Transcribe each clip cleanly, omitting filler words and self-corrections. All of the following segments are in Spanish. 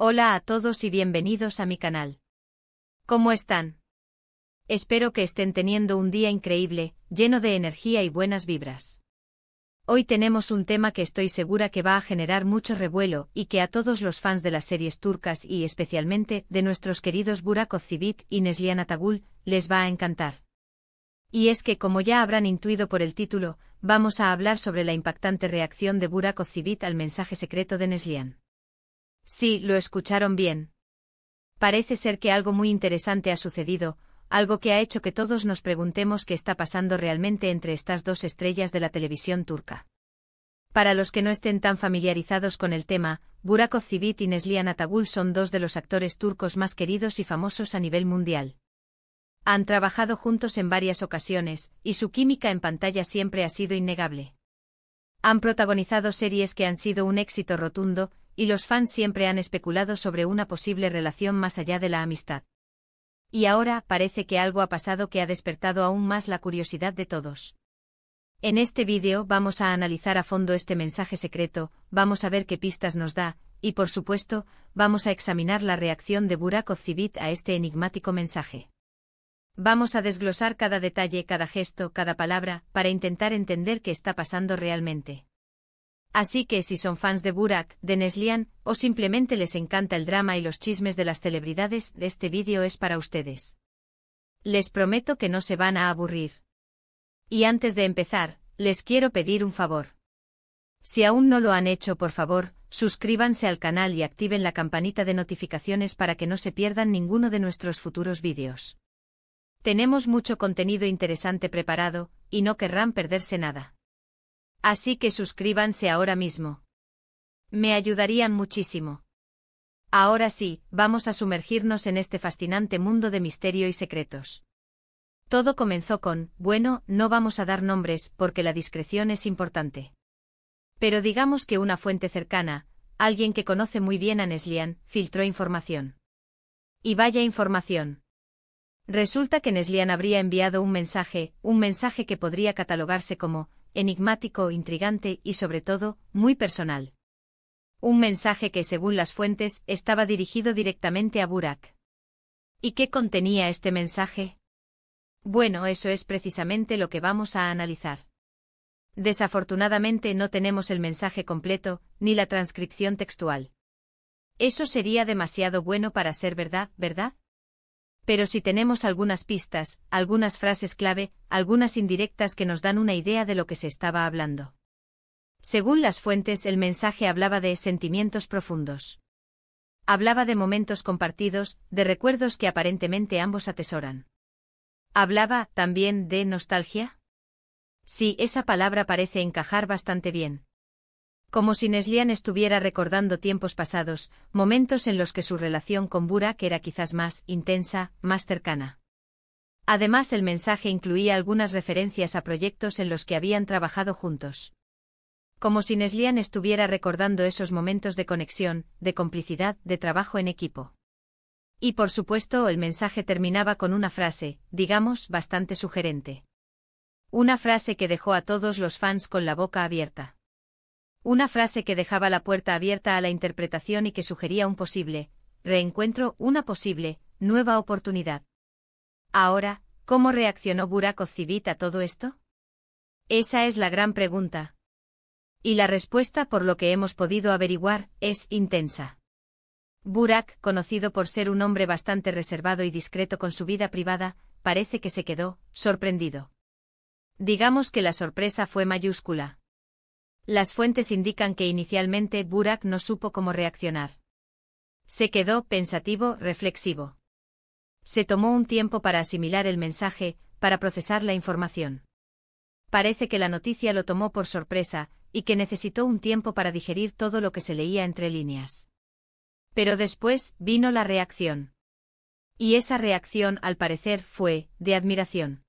Hola a todos y bienvenidos a mi canal. ¿Cómo están? Espero que estén teniendo un día increíble, lleno de energía y buenas vibras. Hoy tenemos un tema que estoy segura que va a generar mucho revuelo y que a todos los fans de las series turcas y especialmente de nuestros queridos Burak Özçivit y Neslihan Atagül, les va a encantar. Y es que, como ya habrán intuido por el título, vamos a hablar sobre la impactante reacción de Burak Özçivit al mensaje secreto de Neslihan. Sí, lo escucharon bien. Parece ser que algo muy interesante ha sucedido, algo que ha hecho que todos nos preguntemos qué está pasando realmente entre estas dos estrellas de la televisión turca. Para los que no estén tan familiarizados con el tema, Burak Özçivit y Neslihan Atagül son dos de los actores turcos más queridos y famosos a nivel mundial. Han trabajado juntos en varias ocasiones, y su química en pantalla siempre ha sido innegable. Han protagonizado series que han sido un éxito rotundo, y los fans siempre han especulado sobre una posible relación más allá de la amistad. Y ahora parece que algo ha pasado que ha despertado aún más la curiosidad de todos. En este vídeo vamos a analizar a fondo este mensaje secreto, vamos a ver qué pistas nos da, y por supuesto, vamos a examinar la reacción de Burak Özçivit a este enigmático mensaje. Vamos a desglosar cada detalle, cada gesto, cada palabra, para intentar entender qué está pasando realmente. Así que si son fans de Burak, de Neslihan, o simplemente les encanta el drama y los chismes de las celebridades, este vídeo es para ustedes. Les prometo que no se van a aburrir. Y antes de empezar, les quiero pedir un favor. Si aún no lo han hecho, por favor, suscríbanse al canal y activen la campanita de notificaciones para que no se pierdan ninguno de nuestros futuros vídeos. Tenemos mucho contenido interesante preparado, y no querrán perderse nada. Así que suscríbanse ahora mismo. Me ayudarían muchísimo. Ahora sí, vamos a sumergirnos en este fascinante mundo de misterio y secretos. Todo comenzó con, bueno, no vamos a dar nombres porque la discreción es importante. Pero digamos que una fuente cercana, alguien que conoce muy bien a Neslihan, filtró información. Y vaya información. Resulta que Neslihan habría enviado un mensaje que podría catalogarse como enigmático, intrigante y sobre todo, muy personal. Un mensaje que, según las fuentes, estaba dirigido directamente a Burak. ¿Y qué contenía este mensaje? Bueno, eso es precisamente lo que vamos a analizar. Desafortunadamente no tenemos el mensaje completo, ni la transcripción textual. Eso sería demasiado bueno para ser verdad, ¿verdad? Pero sí tenemos algunas pistas, algunas frases clave, algunas indirectas que nos dan una idea de lo que se estaba hablando. Según las fuentes, el mensaje hablaba de sentimientos profundos. Hablaba de momentos compartidos, de recuerdos que aparentemente ambos atesoran. ¿Hablaba, también, de nostalgia? Sí, esa palabra parece encajar bastante bien. Como si Neslihan estuviera recordando tiempos pasados, momentos en los que su relación con Burak era quizás más intensa, más cercana. Además, el mensaje incluía algunas referencias a proyectos en los que habían trabajado juntos. Como si Neslihan estuviera recordando esos momentos de conexión, de complicidad, de trabajo en equipo. Y por supuesto, el mensaje terminaba con una frase, digamos, bastante sugerente. Una frase que dejó a todos los fans con la boca abierta. Una frase que dejaba la puerta abierta a la interpretación y que sugería un posible reencuentro, una posible nueva oportunidad. Ahora, ¿cómo reaccionó Burak Özçivit a todo esto? Esa es la gran pregunta. Y la respuesta, por lo que hemos podido averiguar, es intensa. Burak, conocido por ser un hombre bastante reservado y discreto con su vida privada, parece que se quedó sorprendido. Digamos que la sorpresa fue mayúscula. Las fuentes indican que inicialmente Burak no supo cómo reaccionar. Se quedó pensativo, reflexivo. Se tomó un tiempo para asimilar el mensaje, para procesar la información. Parece que la noticia lo tomó por sorpresa, y que necesitó un tiempo para digerir todo lo que se leía entre líneas. Pero después vino la reacción. Y esa reacción, al parecer, fue de admiración.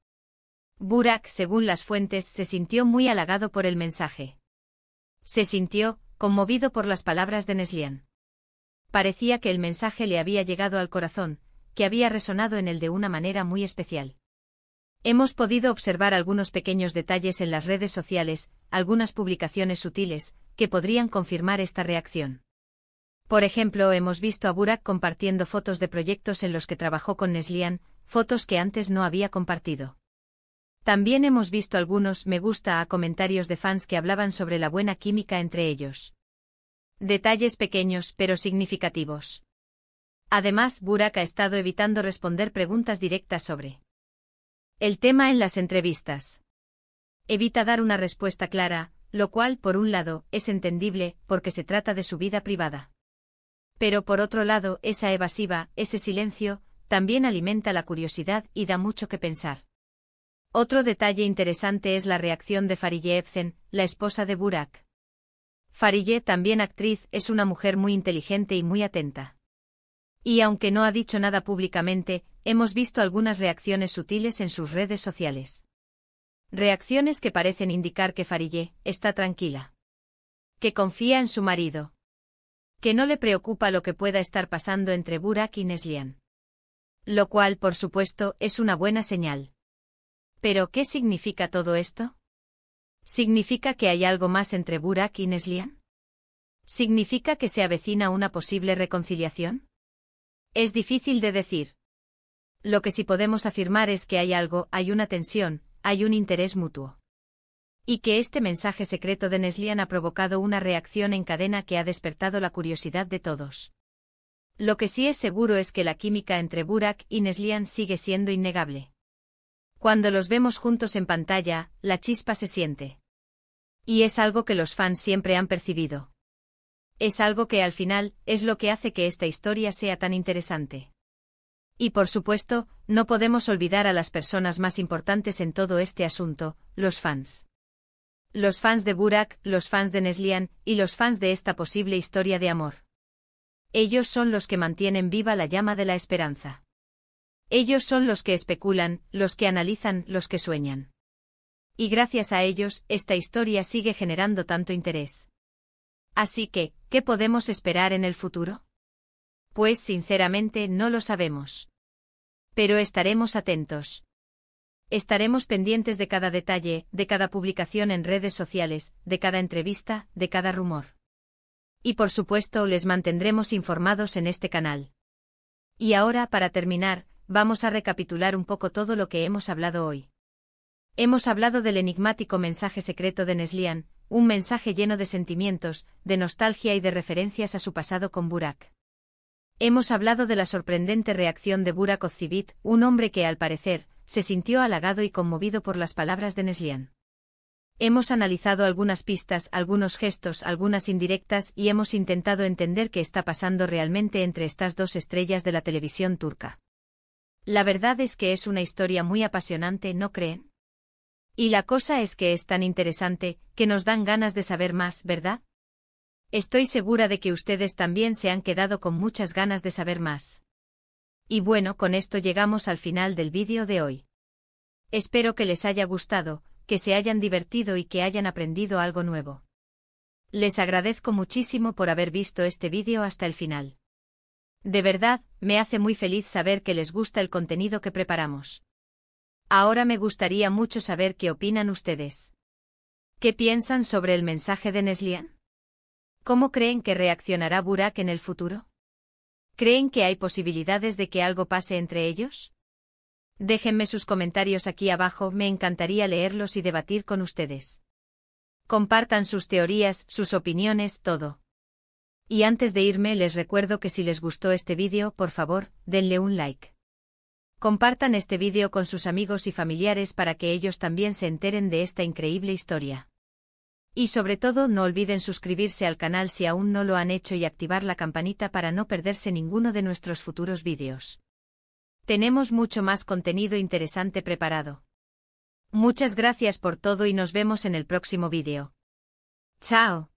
Burak, según las fuentes, se sintió muy halagado por el mensaje. Se sintió conmovido por las palabras de Neslihan. Parecía que el mensaje le había llegado al corazón, que había resonado en él de una manera muy especial. Hemos podido observar algunos pequeños detalles en las redes sociales, algunas publicaciones sutiles, que podrían confirmar esta reacción. Por ejemplo, hemos visto a Burak compartiendo fotos de proyectos en los que trabajó con Neslihan, fotos que antes no había compartido. También hemos visto algunos me gusta a comentarios de fans que hablaban sobre la buena química entre ellos. Detalles pequeños pero significativos. Además, Burak ha estado evitando responder preguntas directas sobre el tema en las entrevistas. Evita dar una respuesta clara, lo cual, por un lado, es entendible, porque se trata de su vida privada. Pero por otro lado, esa evasiva, ese silencio, también alimenta la curiosidad y da mucho que pensar. Otro detalle interesante es la reacción de Fariye Evcen, la esposa de Burak. Fariye, también actriz, es una mujer muy inteligente y muy atenta. Y aunque no ha dicho nada públicamente, hemos visto algunas reacciones sutiles en sus redes sociales. Reacciones que parecen indicar que Fariye está tranquila. Que confía en su marido. Que no le preocupa lo que pueda estar pasando entre Burak y Neslihan. Lo cual, por supuesto, es una buena señal. ¿Pero qué significa todo esto? ¿Significa que hay algo más entre Burak y Neslihan? ¿Significa que se avecina una posible reconciliación? Es difícil de decir. Lo que sí podemos afirmar es que hay algo, hay una tensión, hay un interés mutuo. Y que este mensaje secreto de Neslihan ha provocado una reacción en cadena que ha despertado la curiosidad de todos. Lo que sí es seguro es que la química entre Burak y Neslihan sigue siendo innegable. Cuando los vemos juntos en pantalla, la chispa se siente. Y es algo que los fans siempre han percibido. Es algo que al final, es lo que hace que esta historia sea tan interesante. Y por supuesto, no podemos olvidar a las personas más importantes en todo este asunto, los fans. Los fans de Burak, los fans de Neslihan, y los fans de esta posible historia de amor. Ellos son los que mantienen viva la llama de la esperanza. Ellos son los que especulan, los que analizan, los que sueñan. Y gracias a ellos, esta historia sigue generando tanto interés. Así que, ¿qué podemos esperar en el futuro? Pues sinceramente no lo sabemos. Pero estaremos atentos. Estaremos pendientes de cada detalle, de cada publicación en redes sociales, de cada entrevista, de cada rumor. Y por supuesto les mantendremos informados en este canal. Y ahora, para terminar, vamos a recapitular un poco todo lo que hemos hablado hoy. Hemos hablado del enigmático mensaje secreto de Neslihan, un mensaje lleno de sentimientos, de nostalgia y de referencias a su pasado con Burak. Hemos hablado de la sorprendente reacción de Burak Ozcivit, un hombre que, al parecer, se sintió halagado y conmovido por las palabras de Neslihan. Hemos analizado algunas pistas, algunos gestos, algunas indirectas y hemos intentado entender qué está pasando realmente entre estas dos estrellas de la televisión turca. La verdad es que es una historia muy apasionante, ¿no creen? Y la cosa es que es tan interesante, que nos dan ganas de saber más, ¿verdad? Estoy segura de que ustedes también se han quedado con muchas ganas de saber más. Y bueno, con esto llegamos al final del vídeo de hoy. Espero que les haya gustado, que se hayan divertido y que hayan aprendido algo nuevo. Les agradezco muchísimo por haber visto este vídeo hasta el final. De verdad, me hace muy feliz saber que les gusta el contenido que preparamos. Ahora me gustaría mucho saber qué opinan ustedes. ¿Qué piensan sobre el mensaje de Neslihan? ¿Cómo creen que reaccionará Burak en el futuro? ¿Creen que hay posibilidades de que algo pase entre ellos? Déjenme sus comentarios aquí abajo, me encantaría leerlos y debatir con ustedes. Compartan sus teorías, sus opiniones, todo. Y antes de irme les recuerdo que si les gustó este vídeo, por favor, denle un like. Compartan este vídeo con sus amigos y familiares para que ellos también se enteren de esta increíble historia. Y sobre todo no olviden suscribirse al canal si aún no lo han hecho y activar la campanita para no perderse ninguno de nuestros futuros vídeos. Tenemos mucho más contenido interesante preparado. Muchas gracias por todo y nos vemos en el próximo vídeo. ¡Chao!